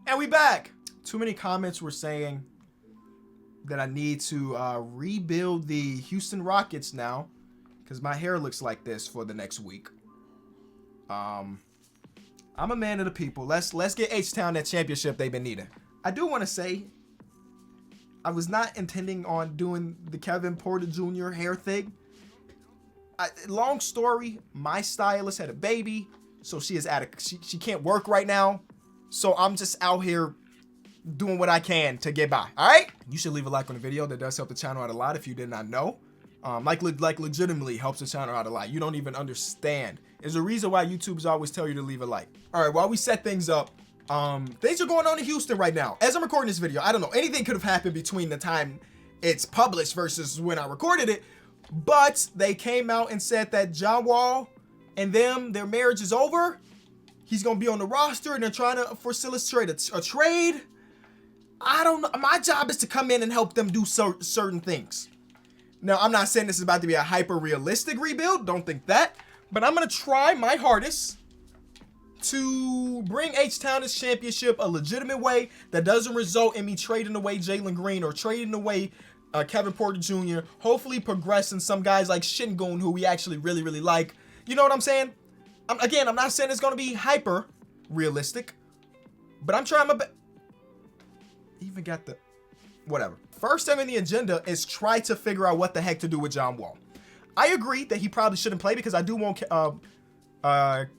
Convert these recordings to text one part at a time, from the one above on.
And we back. Too many comments were saying that I need to rebuild the Houston Rockets now because my hair looks like this for the next week. I'm a man of the people. Let's get H-Town that championship they've been needing. I do want to say I was not intending on doing the Kevin Porter Jr. hair thing. Long story, my stylist had a baby, so she can't work right now. So I'm just out here doing what I can to get by. All right? You should leave a like on the video. That does help the channel out a lot if you did not know. Like legitimately helps the channel out a lot. You don't even understand. There's a reason why YouTubers always tell you to leave a like. All right, while we set things up, things are going on in Houston right now. As I'm recording this video, I don't know. Anything could have happened between the time it's published versus when I recorded it. But they came out and said that John Wall and their marriage is over. He's going to be on the roster, and they're trying to facilitate a trade. I don't know. My job is to come in and help them do certain things. Now, I'm not saying this is about to be a hyper-realistic rebuild. Don't think that. But I'm going to try my hardest to bring H-Town this championship a legitimate way that doesn't result in me trading away Jalen Green or trading away Kevin Porter Jr. Hopefully progressing some guys like Şengün, who we actually really, really like. You know what I'm saying? I'm not saying it's going to be hyper realistic, but I'm trying my best. Even got the whatever. First thing on the agenda is try to figure out what the heck to do with John Wall. I agree that he probably shouldn't play because I do want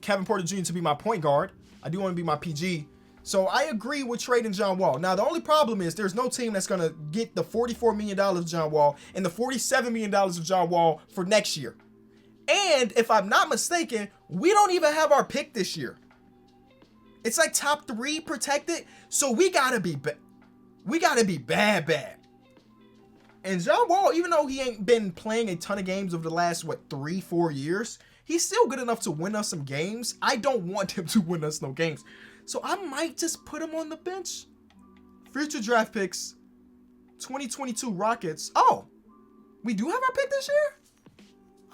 Kevin Porter Jr. to be my point guard. I do want to be my PG. So I agree with trading John Wall. Now, the only problem is there's no team that's going to get the $44 million of John Wall and the $47 million of John Wall for next year. And if I'm not mistaken, we don't even have our pick this year. It's like top 3 protected. So we gotta be bad. And John Wall, even though he ain't been playing a ton of games over the last, 3-4 years, he's still good enough to win us some games. I don't want him to win us no games. So I might just put him on the bench. Future draft picks, 2022 Rockets. Oh, we do have our pick this year?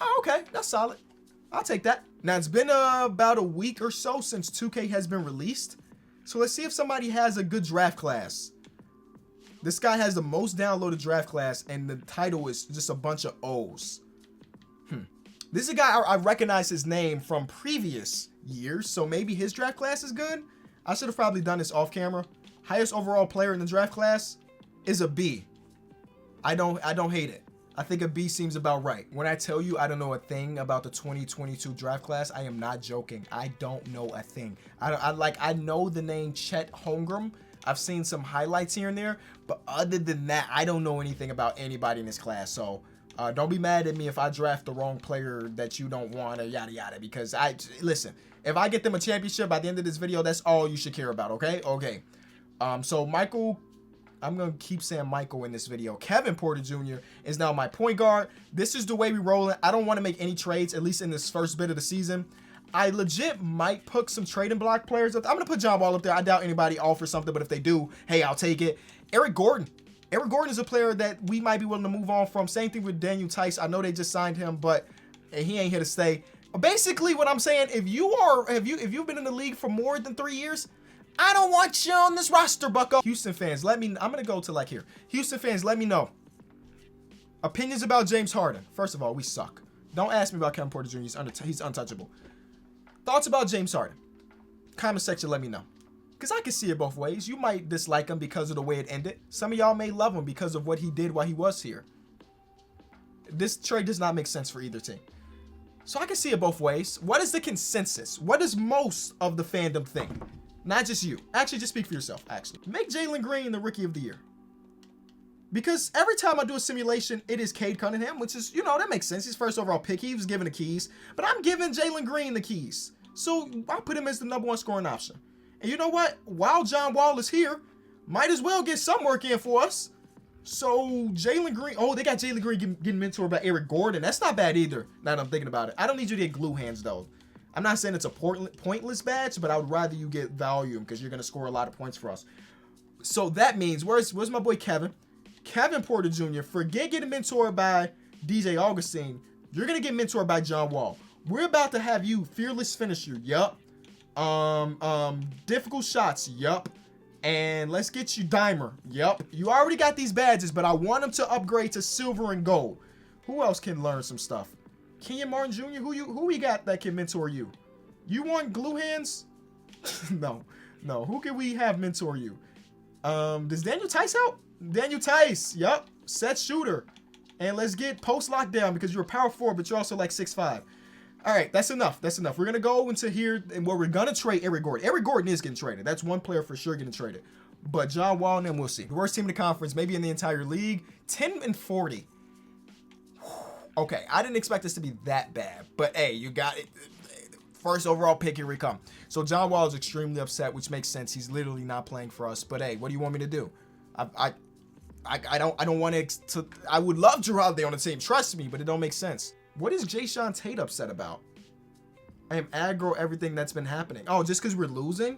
Oh, okay, that's solid. I'll take that. Now, it's been about a week or so since 2K has been released. So let's see if somebody has a good draft class. This guy has the most downloaded draft class, and the title is just a bunch of O's. This is a guy, I recognize his name from previous years, so maybe his draft class is good. I should have probably done this off camera. Highest overall player in the draft class is a B. I don't hate it. I think a B seems about right. When I tell you I don't know a thing about the 2022 draft class, I am not joking. I don't know a thing. I know the name Chet Holmgren. I've seen some highlights here and there, but other than that, I don't know anything about anybody in this class. So don't be mad at me if I draft the wrong player that you don't want or yada yada. Because listen, if I get them a championship by the end of this video, that's all you should care about. Okay. So Michael. I'm going to keep saying Michael in this video. Kevin Porter Jr. is now my point guard. This is the way we rolling. I don't want to make any trades, at least in this first bit of the season. I legit might put some trading block players up there. I'm going to put John Wall up there. I doubt anybody offers something, but if they do, hey, I'll take it. Eric Gordon. Eric Gordon is a player that we might be willing to move on from. Same thing with Daniel Tice. I know they just signed him, but he ain't here to stay. Basically, what I'm saying, if you've been in the league for more than 3 years, I don't want you on this roster, bucko. Houston fans, I'm going to go to like here. Houston fans, let me know. Opinions about James Harden. First of all, we suck. Don't ask me about Kevin Porter Jr. He's untouchable. Thoughts about James Harden. Comment section, let me know. Because I can see it both ways. You might dislike him because of the way it ended. Some of y'all may love him because of what he did while he was here. This trade does not make sense for either team. So I can see it both ways. What is the consensus? What does most of the fandom think? Not just you. Actually, just speak for yourself, actually. Make Jalen Green the Rookie of the Year. Because every time I do a simulation, it is Cade Cunningham, which is, that makes sense. He's first overall pick. He was given the keys. But I'm giving Jalen Green the keys. So I'll put him as the #1 scoring option. And you know what? While John Wall is here, might as well get some work in for us. So Jalen Green, they got Jalen Green getting mentored by Eric Gordon. That's not bad either, now that I'm thinking about it. I don't need you to get glue hands, though. I'm not saying it's a pointless badge, but I would rather you get volume because you're going to score a lot of points for us. So that means, where's my boy Kevin? Kevin Porter Jr., forget getting mentored by DJ Augustine. You're going to get mentored by John Wall. We're about to have you fearless finisher. Yup. Difficult shots. Yup. And let's get you Dimer. Yep. You already got these badges, but I want them to upgrade to silver and gold. Who else can learn some stuff? Kenyon Martin Jr.? Who we got that can mentor you? You want glue hands? No. Who can we have mentor you? Does Daniel Tice help? Daniel Tice. Yep. Set shooter. And let's get post lockdown because you're a power forward, but you're also like 6'5". All right, that's enough. We're going to go into here and where we're going to trade Eric Gordon. Eric Gordon is getting traded. That's one player for sure getting traded. But John Wall and them, we'll see. The worst team in the conference, maybe in the entire league. 10-40. Okay, I didn't expect this to be that bad. But, hey, you got it. First overall pick, here we come. So John Wall is extremely upset, which makes sense. He's literally not playing for us. But, hey, what do you want me to do? I don't want to. I would love Geraldo on the team. Trust me, but it don't make sense. What is Jayshawn Tate upset about? I am aggro everything that's been happening. Oh, just because we're losing?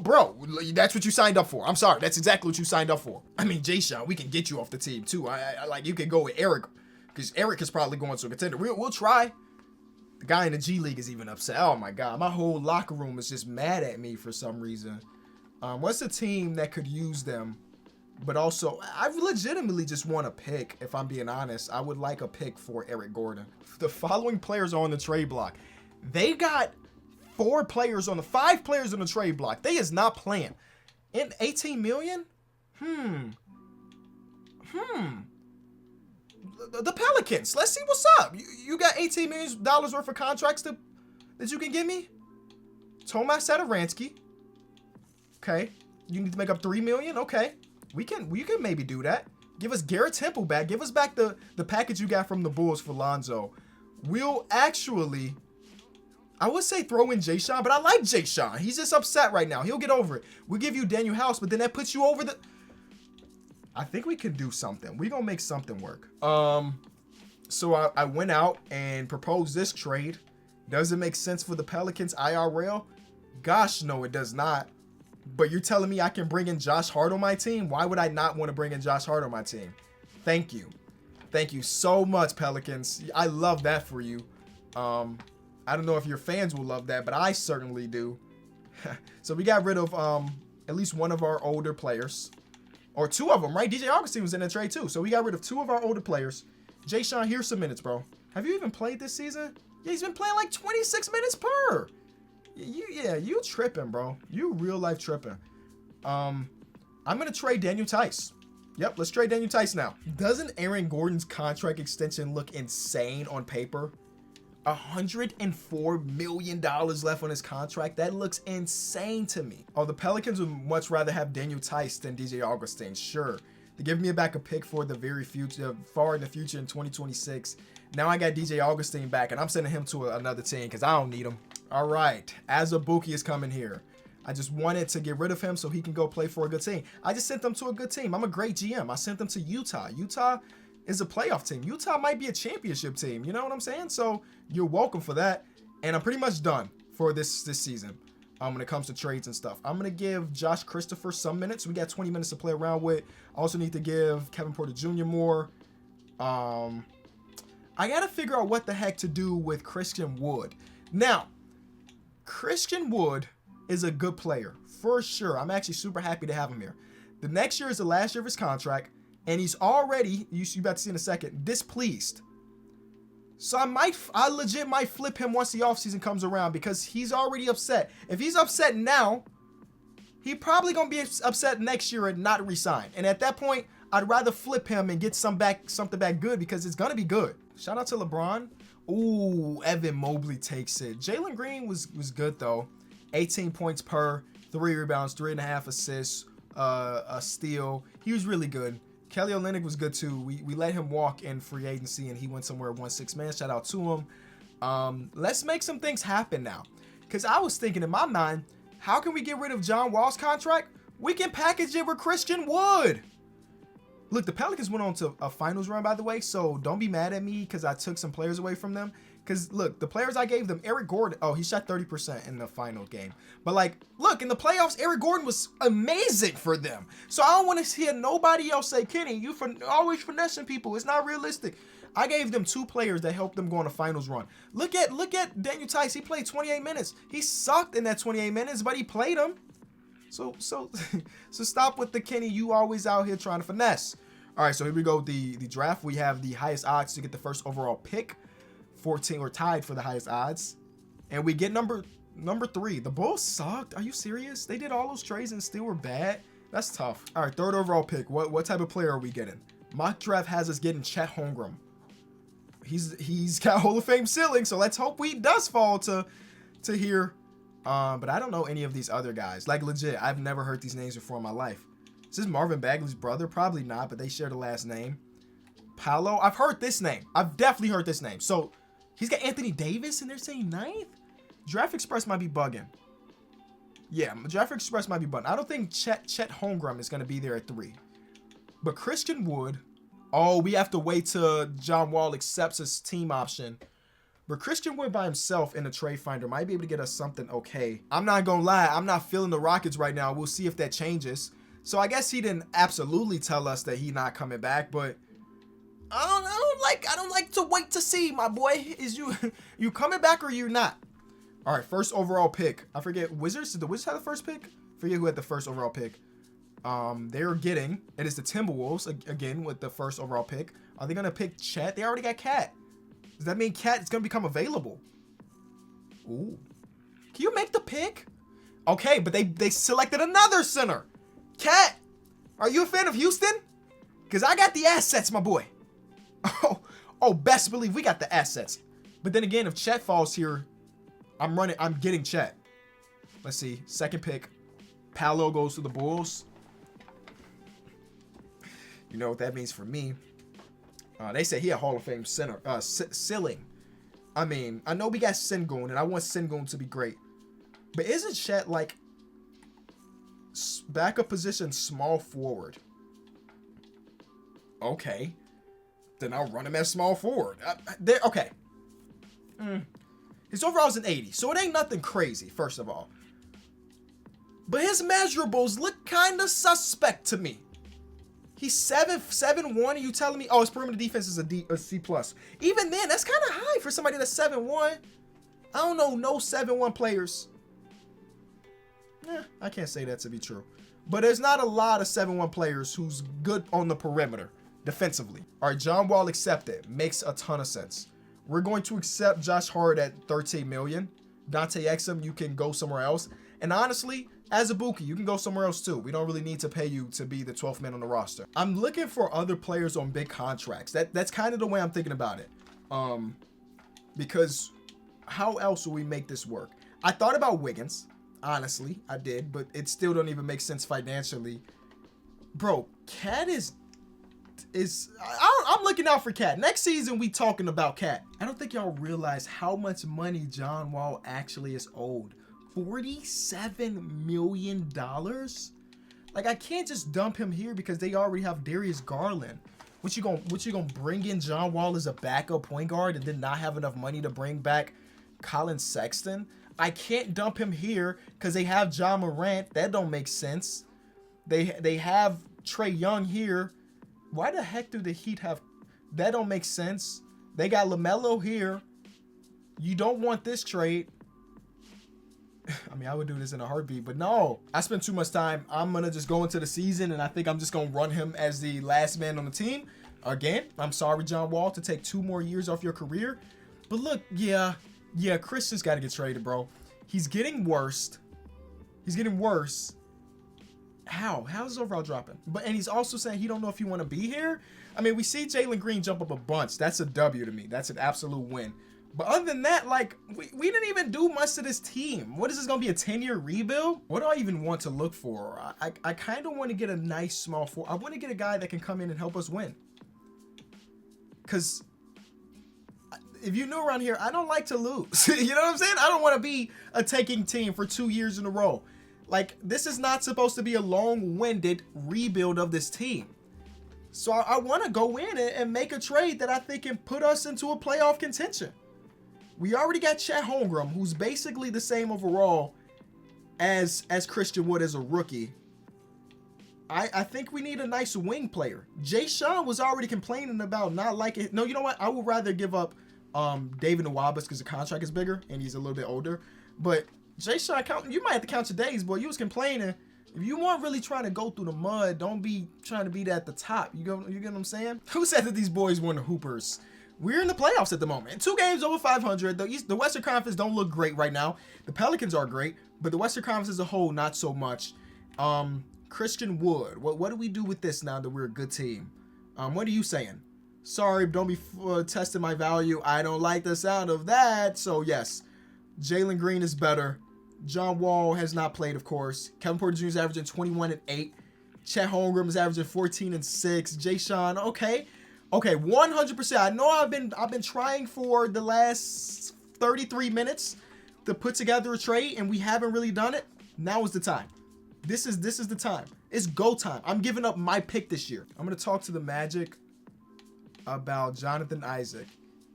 Bro, that's what you signed up for. I'm sorry. That's exactly what you signed up for. I mean, Jayshawn, we can get you off the team, too. I like, you can go with Eric, because Eric is probably going to a contender. We'll try. The guy in the G League is even upset. Oh, my God. My whole locker room is just mad at me for some reason. What's a team that could use them? But also, I legitimately just want a pick, if I'm being honest. I would like a pick for Eric Gordon. The following players are on the trade block. They got 5 players on the trade block. They is not playing. In 18 million? The Pelicans. Let's see what's up. You got $18 million worth of contracts that you can give me? Tomas Satoransky. Okay. You need to make up $3 million? Okay. We can maybe do that. Give us Garrett Temple back. Give us back the package you got from the Bulls for Lonzo. We'll actually, I would say throw in Jayshawn, but I like Jayshawn. He's just upset right now. He'll get over it. We'll give you Daniel House, but then that puts you over the... I think we can do something. We're going to make something work. So I went out and proposed this trade. Does it make sense for the Pelicans IRL? Gosh, no, it does not. But you're telling me I can bring in Josh Hart on my team? Why would I not want to bring in Josh Hart on my team? Thank you. Thank you so much, Pelicans. I love that for you. I don't know if your fans will love that, but I certainly do. So we got rid of at least one of our older players. Or 2 of them, right? DJ Augustine was in the trade too. So we got rid of 2 of our older players. Jayshawn, here's some minutes, bro. Have you even played this season? Yeah, he's been playing like 26 minutes per. You tripping, bro. You real life tripping. I'm going to trade Daniel Tice. Yep, let's trade Daniel Tice now. Doesn't Aaron Gordon's contract extension look insane on paper? $104 million left on his contract. That looks insane to me. Oh, the Pelicans would much rather have Daniel Tice than DJ Augustine. Sure. They give me back a pick for the very future, far in the future in 2026. Now I got DJ Augustine back, and I'm sending him to another team because I don't need him. All right, Azubuike is coming here. I just wanted to get rid of him so he can go play for a good team. I just sent them to a good team. I'm a great GM. I sent them to Utah. Utah is a playoff team. Utah might be a championship team. You know what I'm saying? So you're welcome for that. And I'm pretty much done for this season when it comes to trades and stuff. I'm going to give Josh Christopher some minutes. We got 20 minutes to play around with. I also need to give Kevin Porter Jr. more. I got to figure out what the heck to do with Christian Wood. Now, Christian Wood is a good player, for sure. I'm actually super happy to have him here. The next year is the last year of his contract, and he's already, you about to see in a second, displeased. So I legit might flip him once the offseason comes around because he's already upset. If he's upset now, he probably going to be upset next year and not resign. And at that point, I'd rather flip him and get something back good because it's going to be good. Shout out to LeBron. Ooh, Evan Mobley takes it. Jalen Green was good, though. 18 points per, 3 rebounds, 3.5 assists, a steal. He was really good. Kelly Olynyk was good, too. We let him walk in free agency, and he went somewhere 1-6 man. Shout out to him. Let's make some things happen now. Because I was thinking in my mind, how can we get rid of John Wall's contract? We can package it with Christian Wood. Look, the Pelicans went on to a finals run, by the way, so don't be mad at me because I took some players away from them. Because, look, the players I gave them, Eric Gordon, oh, he shot 30% in the final game. But, like, look, in the playoffs, Eric Gordon was amazing for them. So I don't want to hear nobody else say, Kenny, you always finessing people. It's not realistic. I gave them 2 players that helped them go on a finals run. Look at Daniel Tice. He played 28 minutes. He sucked in that 28 minutes, but he played them. So stop with the Kenny. You always out here trying to finesse. All right, so here we go. The draft. We have the highest odds to get the first overall pick. 14 or tied for the highest odds. And we get number 3. The Bulls sucked. Are you serious? They did all those trades and still were bad. That's tough. All right, third overall pick. What type of player are we getting? Mock draft has us getting Chet Holmgren. He's got Hall of Fame ceiling, so let's hope he does fall to here. But I don't know any of these other guys. Like, legit, I've never heard these names before in my life. Is this Marvin Bagley's brother? Probably not, but they share the last name. Paolo, I've heard this name. I've definitely heard this name. So he's got Anthony Davis, and they're saying 9th? Draft Express might be bugging. Yeah, Draft Express might be bugging. I don't think Chet Holmgren is going to be there at 3. But Christian Wood, oh, we have to wait till John Wall accepts his team option. But Christian Wood by himself in the trade finder might be able to get us something okay. I'm not going to lie. I'm not feeling the Rockets right now. We'll see if that changes. So I guess he didn't absolutely tell us that he's not coming back, but I don't like to wait to see, my boy. Is you coming back or you not? All right, first overall pick. I forget, Wizards. Did the Wizards have the first pick? Forget who had the first overall pick. They're getting, it is the Timberwolves again with the first overall pick. Are they gonna pick Chet? They already got Cat. Does that mean Cat is gonna become available? Ooh, can you make the pick? Okay, but they selected another center. Cat, are you a fan of Houston? Because I got the assets, my boy. Oh, best believe we got the assets. But then again, if Chet falls here, I'm getting Chet. Let's see, second pick. Paolo goes to the Bulls. You know what that means for me. They say he a Hall of Fame center, ceiling. I mean, I know we got Sengun, and I want Sengun to be great. But isn't Chet like backup position small forward? Okay. Then I'll run him as small forward. Okay. His overall is an 80, so it ain't nothing crazy, first of all. But his measurables look kind of suspect to me. He's 7'1", and you telling me, oh, his perimeter defense is a C+. Even then, that's kind of high for somebody that's 7'1". I don't know no 7'1" players. I can't say that to be true. But there's not a lot of 7'1" players who's good on the perimeter defensively. All right, John Wall accepted. Makes a ton of sense. We're going to accept Josh Hart at $13 million. Dante Exum, you can go somewhere else. And honestly, as a Buki, you can go somewhere else too. We don't really need to pay you to be the 12th man on the roster. I'm looking for other players on big contracts. That's kind of the way I'm thinking about it. Because how else will we make this work? I thought about Wiggins. Honestly, I did, but it still don't even make sense financially. Bro, Cat I'm looking out for Cat. Next season, we talking about Cat. I don't think y'all realize how much money John Wall actually is owed. $47 million? Like, I can't just dump him here because they already have Darius Garland. What you gonna bring in John Wall as a backup point guard and then not have enough money to bring back Colin Sexton? I can't dump him here because they have Ja Morant. That don't make sense. They have Trae Young here. Why the heck do the Heat have... That don't make sense. They got LaMelo here. You don't want this trade. I mean, I would do this in a heartbeat, but no. I spent too much time. I'm going to just go into the season, and I think I'm just going to run him as the last man on the team. Again, I'm sorry, John Wall, to take 2 more years off your career. But look, yeah, Christian's got to get traded, bro. He's getting worse. How's his overall dropping? And he's also saying he don't know if he want to be here. I mean, we see Jalen Green jump up a bunch. That's a W to me. That's an absolute win. But other than that, like, we didn't even do much to this team. What is this going to be, a 10-year rebuild? What do I even want to look for? I kind of want to get a nice small forward. I want to get a guy that can come in and help us win. Because if you're new around here, I don't like to lose. You know what I'm saying? I don't want to be a taking team for 2 years in a row. Like, this is not supposed to be a long-winded rebuild of this team. So I want to go in and make a trade that I think can put us into a playoff contention. We already got Chet Holmgren, who's basically the same overall as Christian Wood as a rookie. I think we need a nice wing player. Jay Sean was already complaining about not liking... No, you know what? I would rather give up David Nwabas because the contract is bigger and he's a little bit older. But... Jay Sean, you might have to count your days, boy. You was complaining If you weren't really trying to go through the mud, don't be trying to be at the top. You get what I'm saying? Who said that these boys weren't the Hoopers? We're in the playoffs at the moment. 2 games over 500. The Western Conference don't look great right now. The Pelicans are great, but the Western Conference as a whole, not so much. Christian Wood. What do we do with this now that we're a good team? What are you saying? Sorry, don't be testing my value. I don't like the sound of that. So, yes, Jalen Green is better. John Wall has not played, of course. Kevin Porter Jr. is averaging 21 and 8. Chet Holmgren is averaging 14 and 6. Jay Sean, okay, 100%. I know I've been trying for the last 33 minutes to put together a trade, and we haven't really done it. Now is the time. This is the time. It's go time. I'm giving up my pick this year. I'm gonna talk to the Magic about Jonathan Isaac.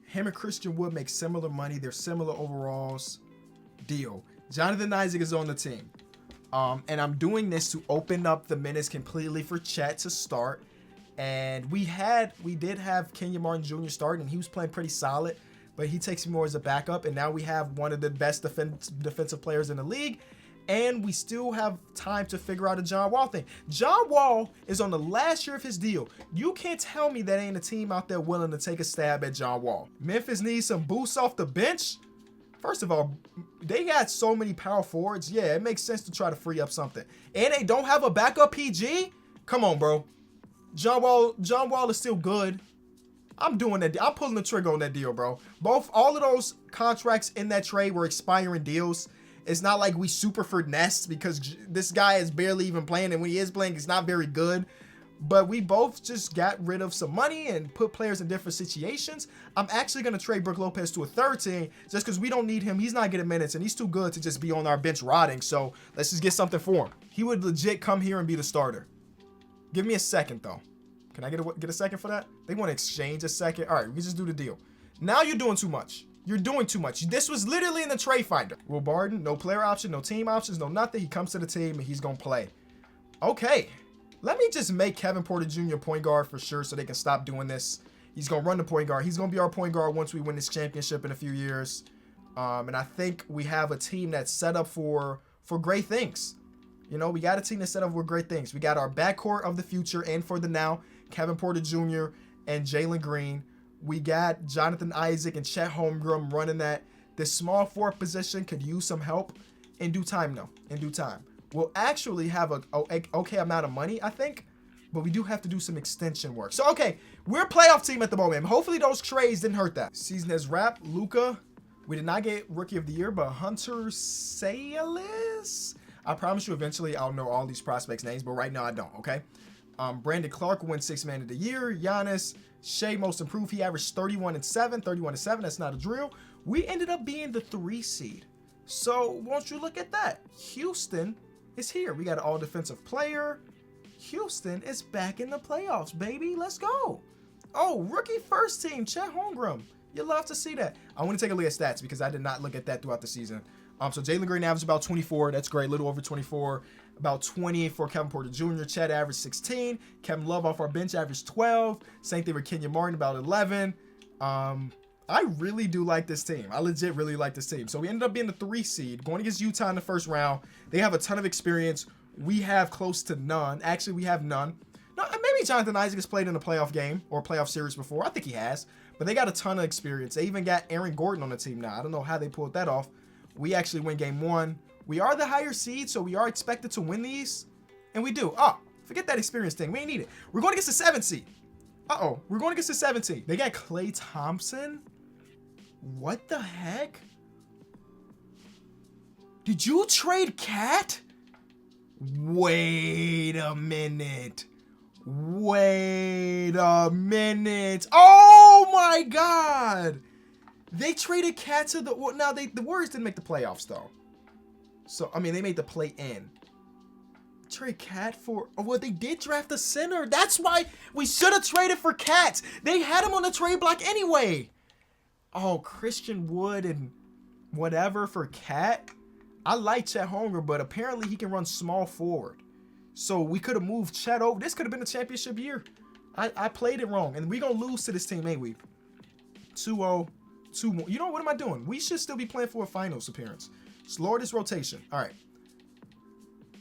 Him and Christian Wood make similar money. They're similar overalls. Deal. Jonathan Isaac is on the team. And I'm doing this to open up the minutes completely for Chet to start. And we did have Kenyon Martin Jr. starting, and he was playing pretty solid, but he takes me more as a backup. And now we have one of the best defensive players in the league. And we still have time to figure out a John Wall thing. John Wall is on the last year of his deal. You can't tell me that ain't a team out there willing to take a stab at John Wall. Memphis needs some boosts off the bench. First of all, they got so many power forwards. Yeah, it makes sense to try to free up something. And they don't have a backup PG? Come on, bro. John Wall is still good. I'm doing that. I'm pulling the trigger on that deal, bro. All of those contracts in that trade were expiring deals. It's not like we super finessed because this guy is barely even playing, and when he is playing, he's not very good. But we both just got rid of some money and put players in different situations. I'm actually going to trade Brook Lopez to a third team just because we don't need him. He's not getting minutes, and he's too good to just be on our bench rotting. So let's just get something for him. He would legit come here and be the starter. Give me a second, though. Can I get a second for that? They want to exchange a second. All right, we just do the deal. Now you're doing too much. You're doing too much. This was literally in the trade finder. Will Barton, no player option, no team options, no nothing. He comes to the team and he's going to play. Okay. Let me just make Kevin Porter Jr. point guard for sure so they can stop doing this. He's going to run the point guard. He's going to be our point guard once we win this championship in a few years. And I think we have a team that's set up for great things. You know, we got a team that's set up for great things. We got our backcourt of the future and for the now, Kevin Porter Jr. and Jalen Green. We got Jonathan Isaac and Chet Holmgren running that. This small forward position could use some help in due time, though. In due time. We'll actually have a okay amount of money, I think. But we do have to do some extension work. So, okay. We're a playoff team at the moment. Hopefully those trades didn't hurt that. Season has wrapped. Luka. We did not get Rookie of the Year, but Hunter Salis. I promise you eventually I'll know all these prospects' names, but right now I don't, okay? Brandon Clark wins 6th Man of the Year. Giannis. Shea most improved. He averaged 31 and 7. That's not a drill. We ended up being the 3 seed. So won't you look at that? Houston is here. We got an all defensive player. Houston is back in the playoffs, baby. Let's go. Oh, rookie first team, Chet Holmgren. You love to see that. I want to take a look at stats because I did not look at that throughout the season. So Jalen Green averaged about 24. That's great. A little over 24. About 20 for Kevin Porter Jr. Chet averaged 16. Kevin Love off our bench averaged 12. Same thing with Kenyon Martin, about 11. I really do like this team. I legit really like this team. So we ended up being the 3 seed, going against Utah in the first round. They have a ton of experience. We have close to none. Actually, we have none. No, maybe Jonathan Isaac has played in a playoff game or a playoff series before. I think he has. But they got a ton of experience. They even got Aaron Gordon on the team now. I don't know how they pulled that off. We actually win game 1. We are the higher seed, so we are expected to win these. And we do. Oh, forget that experience thing. We ain't need it. We're going against the 7th seed. Uh-oh. We're going against the 17th. They got Klay Thompson. What the heck? Did you trade Cat? Wait a minute. Wait a minute. Oh my God. They traded Cat to the... Well, now, the Warriors didn't make the playoffs, though. So, I mean, they made the play-in. Trade Cat for... Oh, well, they did draft a center. That's why we should have traded for Cat. They had him on the trade block anyway. Oh, Christian Wood and whatever for Cat. I like Chet Holmgren, but apparently he can run small forward. So we could have moved Chet over. This could have been a championship year. I played it wrong. And we're going to lose to this team, ain't we? 2-0. 2-1. You know, what am I doing? We should still be playing for a finals appearance. Let's lower this rotation. All right.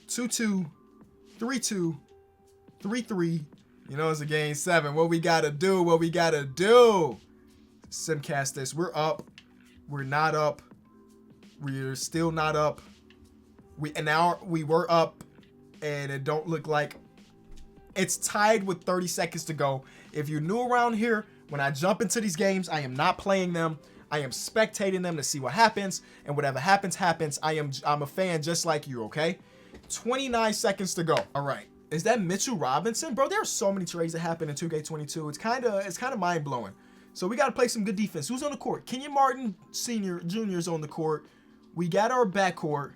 2-2. 3-2, 3-3. You know, it's a game 7. What we gotta do? What we gotta do? Simcast this. We're up. We're not up. We're still not up. We were up, and it don't look like it's tied with 30 seconds to go. If you're new around here, when I jump into these games, I am not playing them. I am spectating them to see what happens, and whatever happens, happens. I'm a fan just like you, okay? 29 seconds to go. All right. Is that Mitchell Robinson? Bro, there are so many trades that happen in 2K22. It's kind of mind-blowing. So we got to play some good defense. Who's on the court? Kenyon Martin Jr. is on the court. We got our backcourt.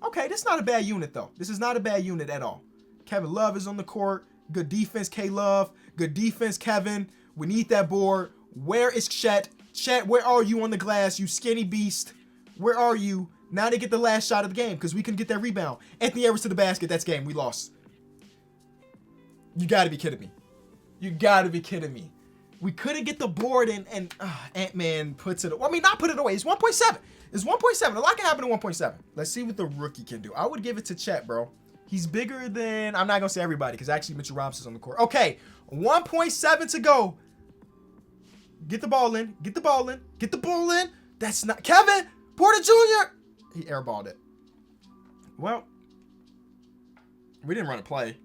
Okay, this is not a bad unit, though. This is not a bad unit at all. Kevin Love is on the court. Good defense, K-Love. Good defense, Kevin. We need that board. Where is Chet? Chet, where are you on the glass, you skinny beast? Where are you? Now they get the last shot of the game because we couldn't get that rebound. Anthony Edwards to the basket. That's game. We lost. You got to be kidding me. You got to be kidding me. We couldn't get the board, and Ant-Man puts it. Well, I mean, not put it away. It's 1.7. It's 1.7. A lot can happen in 1.7. Let's see what the rookie can do. I would give it to Chet, bro. He's bigger than, I'm not going to say everybody because actually Mitchell Robinson's on the court. Okay, 1.7 to go. Get the ball in. Get the ball in. Get the ball in. That's not Kevin Porter Jr. He airballed it. Well, we didn't run a play.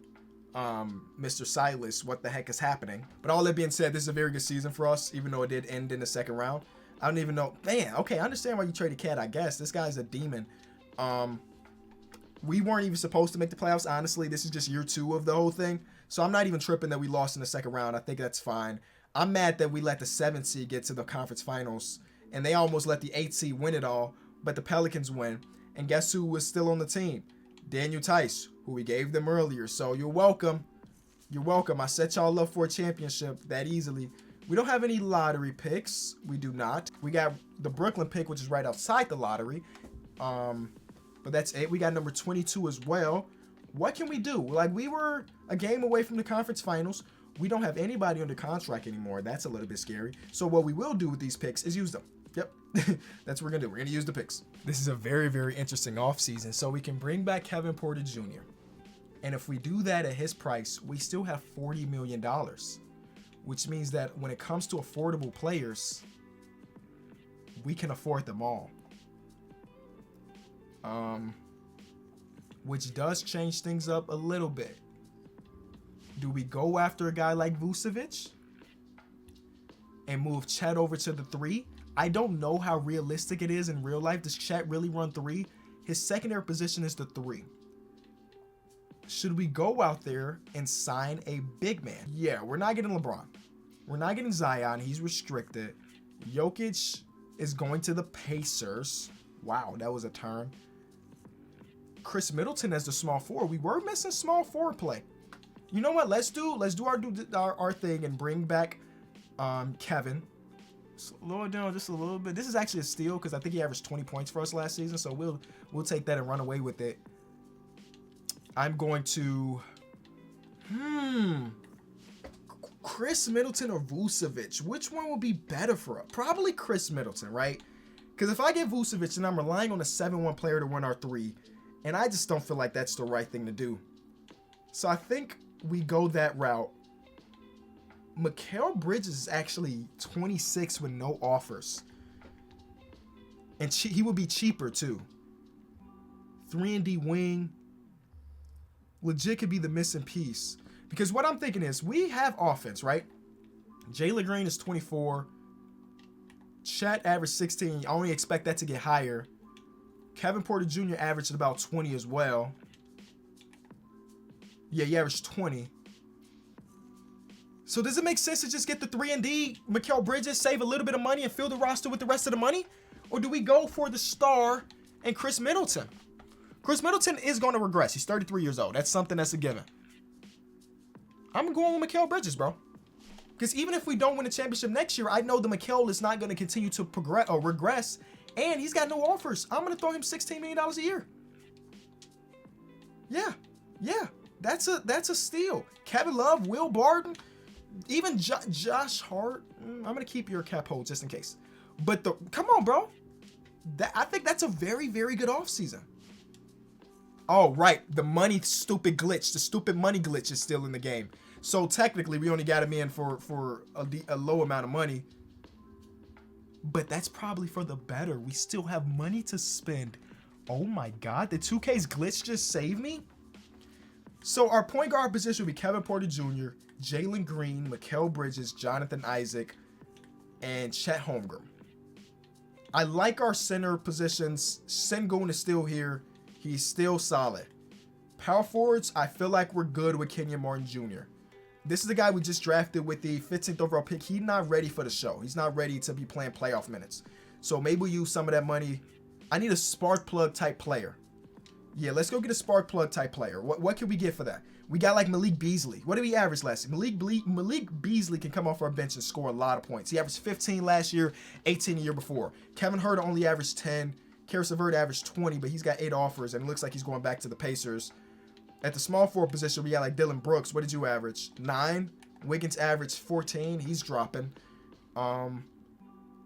Mr. Silas, what the heck is happening? But all that being said, this is a very good season for us, even though it did end in the second round. I don't even know. Man, okay, I understand why you traded Cat, I guess. This guy's a demon. We weren't even supposed to make the playoffs, honestly. This is just year 2 of the whole thing. So I'm not even tripping that we lost in the second round. I think that's fine. I'm mad that we let the 7th seed get to the conference finals, and they almost let the 8th seed win it all, but the Pelicans win. And guess who was still on the team? Daniel Tice, who we gave them earlier. So you're welcome. You're welcome. I set y'all up for a championship that easily. We don't have any lottery picks. We do not. We got the Brooklyn pick, which is right outside the lottery. But that's it. We got number 22 as well. What can we do? Like, we were a game away from the conference finals. We don't have anybody under contract anymore. That's a little bit scary. So what we will do with these picks is use them. Yep. That's what we're going to do. We're going to use the picks. This is a very, very interesting offseason. So we can bring back Kevin Porter Jr. And if we do that at his price, we still have $40 million. Which means that when it comes to affordable players, we can afford them all. Which does change things up a little bit. Do we go after a guy like Vucevic and move Chet over to the 3? I don't know how realistic it is in real life. Does Chet really run 3? His secondary position is the 3. Should we go out there and sign a big man? Yeah, we're not getting LeBron. We're not getting Zion. He's restricted. Jokic is going to the Pacers. Wow, that was a turn. Chris Middleton as the small forward. We were missing small forward play. You know what? Let's do our thing and bring back Kevin. Slow it down just a little bit. This is actually a steal because I think he averaged 20 points for us last season. So we'll take that and run away with it. I'm going to Chris Middleton or Vucevic. Which one would be better for us? Probably Chris Middleton, right? Because if I get Vucevic, then I'm relying on a 7-1 player to win our 3. And I just don't feel like that's the right thing to do. So I think we go that route. Mikal Bridges is actually 26 with no offers. And he would be cheaper too. 3-and-D wing. Legit could be the missing piece. Because what I'm thinking is, we have offense, right? Jalen Green is 24. Chet averaged 16. I only expect that to get higher. Kevin Porter Jr. averaged about 20 as well. Yeah, he averaged 20. So does it make sense to just get the 3-and-D, Mikal Bridges, save a little bit of money and fill the roster with the rest of the money? Or do we go for the star and Chris Middleton? Chris Middleton is going to regress. He's 33 years old. That's something that's a given. I'm going with Mikal Bridges, bro. Because even if we don't win the championship next year, I know the Mikal is not going to continue to progress or regress. And he's got no offers. I'm going to throw him $16 million a year. Yeah. That's a steal. Kevin Love, Will Barton, even Josh Hart. I'm going to keep your cap hold just in case. But come on, bro. I think that's a very, very good offseason. Oh, right. The money stupid glitch. The stupid money glitch is still in the game. So technically, we only got him in for a low amount of money. But that's probably for the better. We still have money to spend. Oh my God. The 2K's glitch just saved me? So our point guard position will be Kevin Porter Jr., Jalen Green, Mikal Bridges, Jonathan Isaac, and Chet Holmgren. I like our center positions. Sengun is still here. He's still solid. Power forwards, I feel like we're good with Kenyon Martin Jr. This is the guy we just drafted with the 15th overall pick. He's not ready for the show. He's not ready to be playing playoff minutes. So maybe we'll use some of that money. I need a spark plug type player. Yeah, let's go get a spark plug type player. What can we get for that? We got like Malik Beasley. What did he average last year? Malik Beasley can come off our bench and score a lot of points. He averaged 15 last year, 18 the year before. Kevin Huerter only averaged 10. Karis LeVert averaged 20, but he's got 8 offers, and it looks like he's going back to the Pacers. At the small forward position, we got like Dylan Brooks. What did you average? 9. Wiggins averaged 14. He's dropping.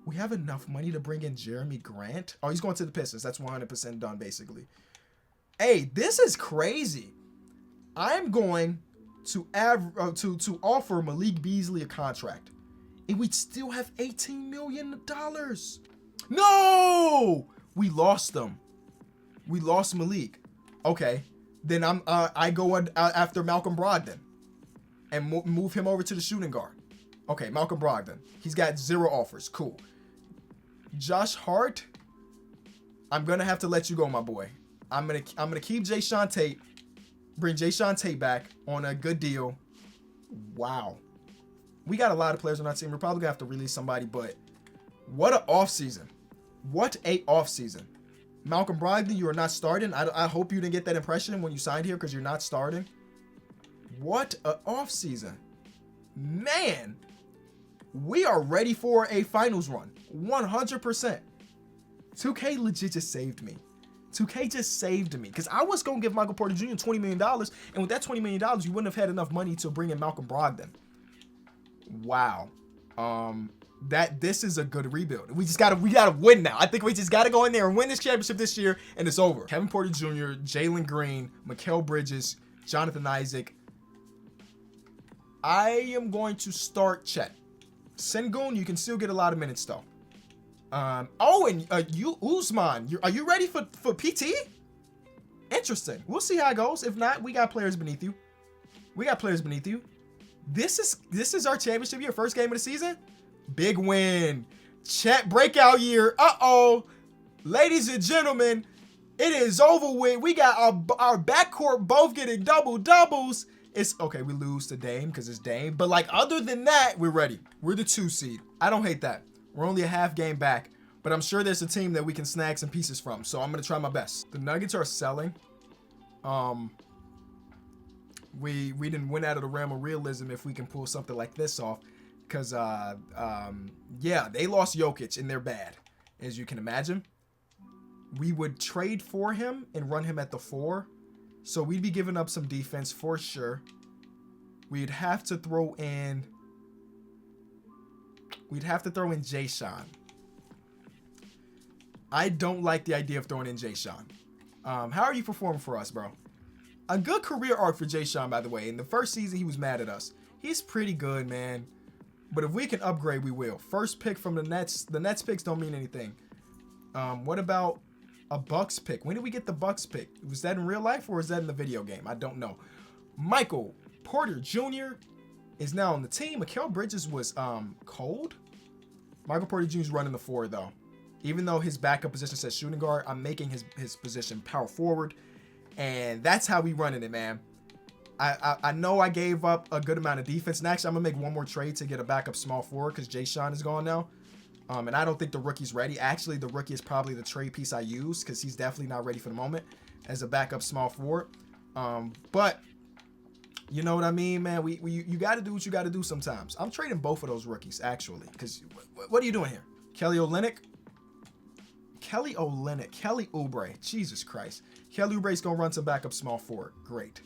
We have enough money to bring in Jeremy Grant. Oh, he's going to the Pistons. That's 100% done, basically. Hey, this is crazy. I'm going to offer Malik Beasley a contract, and we'd still have $18 million. No, we lost them. We lost Malik. Okay, then I go after Malcolm Brogdon and move him over to the shooting guard. Okay, Malcolm Brogdon. He's got 0 offers. Cool. Josh Hart, I'm gonna have to let you go, my boy. I'm gonna keep Jae'Sean Tate. Bring Jae'Sean Tate back on a good deal. Wow. We got a lot of players on our team. We're probably gonna have to release somebody, but what an offseason. What a offseason. Malcolm Brogdon, you are not starting. I hope you didn't get that impression when you signed here because you're not starting. What an offseason. Man, we are ready for a finals run. 100%. 2K legit just saved me. 2K just saved me because I was going to give Michael Porter Jr. $20 million, and with that $20 million, you wouldn't have had enough money to bring in Malcolm Brogdon. Wow. This is a good rebuild. We gotta win now. I think we just gotta go in there and win this championship this year, and it's over. Kevin Porter Jr., Jalen Green, Mikal Bridges, Jonathan Isaac. I am going to start Sengun, you can still get a lot of minutes though. You Usman, are you ready for PT? Interesting. We'll see how it goes. If not, we got players beneath you. This is our championship year, first game of the season. Big win. Chat breakout year. Ladies and gentlemen, it is over with. We got our backcourt both getting doubles. It's okay, we lose to Dame because it's Dame. But like other than that, we're ready. We're the 2 seed. I don't hate that. We're only a half game back, but I'm sure there's a team that we can snag some pieces from. So I'm gonna try my best. The Nuggets are selling. We didn't win out of the realm of realism if we can pull something like this off. Because, yeah, they lost Jokic and they're bad, as you can imagine. We would trade for him and run him at the 4. So we'd be giving up some defense for sure. We'd have to throw in Jae'Sean. I don't like the idea of throwing in Jae'Sean. How are you performing for us, bro? A good career arc for Jae'Sean, by the way. In the first season, he was mad at us. He's pretty good, man. But if we can upgrade, we will. First pick from the Nets. The Nets picks don't mean anything. What about a Bucks pick? When did we get the Bucks pick? Was that in real life or was that in the video game? I don't know. Michael Porter Jr. is now on the team. Mikal Bridges was cold. Michael Porter Jr. is running the 4, though. Even though his backup position says shooting guard, I'm making his position power forward. And that's how we running it, man. I know I gave up a good amount of defense. And actually, I'm going to make one more trade to get a backup small forward because Jae'Sean is gone now. And I don't think the rookie's ready. Actually, the rookie is probably the trade piece I use because he's definitely not ready for the moment as a backup small forward. But you know what I mean, man? You got to do what you got to do sometimes. I'm trading both of those rookies, actually, because what are you doing here? Kelly Olynyk, Kelly Oubre. Jesus Christ. Kelly Oubre's going to run some backup small forward. Great.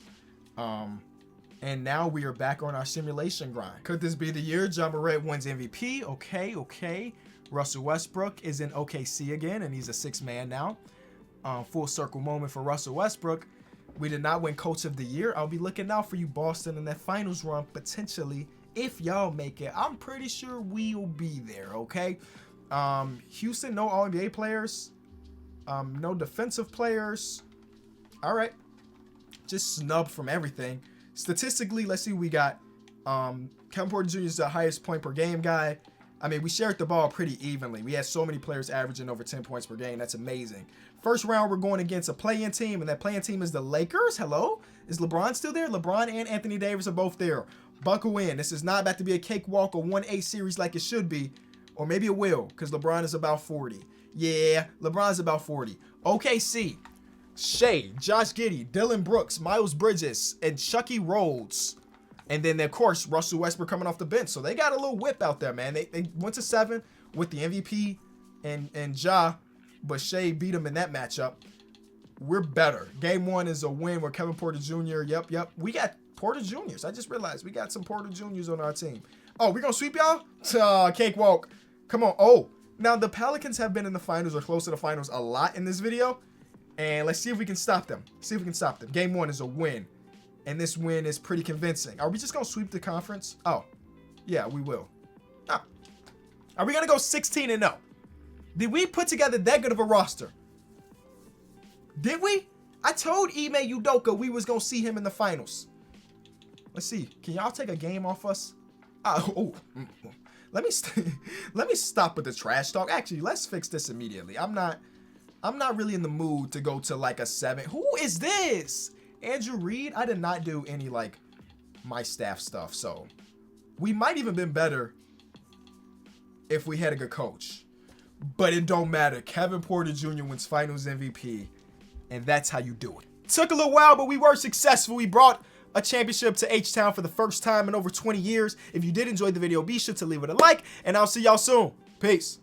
And now we are back on our simulation grind. Could this be the year Ja Morant wins MVP? Okay. Russell Westbrook is in OKC again, and he's a 6-man now. Full circle moment for Russell Westbrook. We did not win Coach of the Year. I'll be looking out for you, Boston, in that finals run, potentially, if y'all make it. I'm pretty sure we'll be there, okay? Houston, no All-NBA players. No defensive players. All right. Just snubbed from everything. Statistically, let's see what we got. Kevin Porter Jr. is the highest point per game guy. I mean, we shared the ball pretty evenly. We had so many players averaging over 10 points per game. That's amazing. First round, we're going against a play-in team, and that play-in team is the Lakers. Hello? Is LeBron still there? LeBron and Anthony Davis are both there. Buckle in. This is not about to be a cakewalk or 1A series like it should be. Or maybe it will, because LeBron is about 40. Yeah, LeBron's about 40. OKC, Shea, Josh Giddey, Dylan Brooks, Miles Bridges, and Chucky Rhodes. And then, of course, Russell Westbrook coming off the bench. So they got a little whip out there, man. They went to 7 with the MVP and Ja, but Shea beat him in that matchup. We're better. Game 1 is a win with Kevin Porter Jr. Yep. We got Porter Juniors. I just realized we got some Porter Juniors on our team. Oh, we're going to sweep y'all? Cakewalk. Come on. Oh, now the Pelicans have been in the finals or close to the finals a lot in this video. And let's see if we can stop them. Game 1 is a win. And this win is pretty convincing. Are we just going to sweep the conference? Oh, yeah, we will. Ah. Are we going to go 16-0? Did we put together that good of a roster? Did we? I told Ime Udoka we was going to see him in the finals. Let's see. Can y'all take a game off us? Let me stop with the trash talk. Actually, let's fix this immediately. I'm not really in the mood to go to like a 7. Who is this? Andrew Reed? I did not do any like my staff stuff. So we might even been better if we had a good coach. But it don't matter. Kevin Porter Jr. wins finals MVP. And that's how you do it. Took a little while, but we were successful. We brought a championship to H-Town for the first time in over 20 years. If you did enjoy the video, be sure to leave it a like. And I'll see y'all soon. Peace.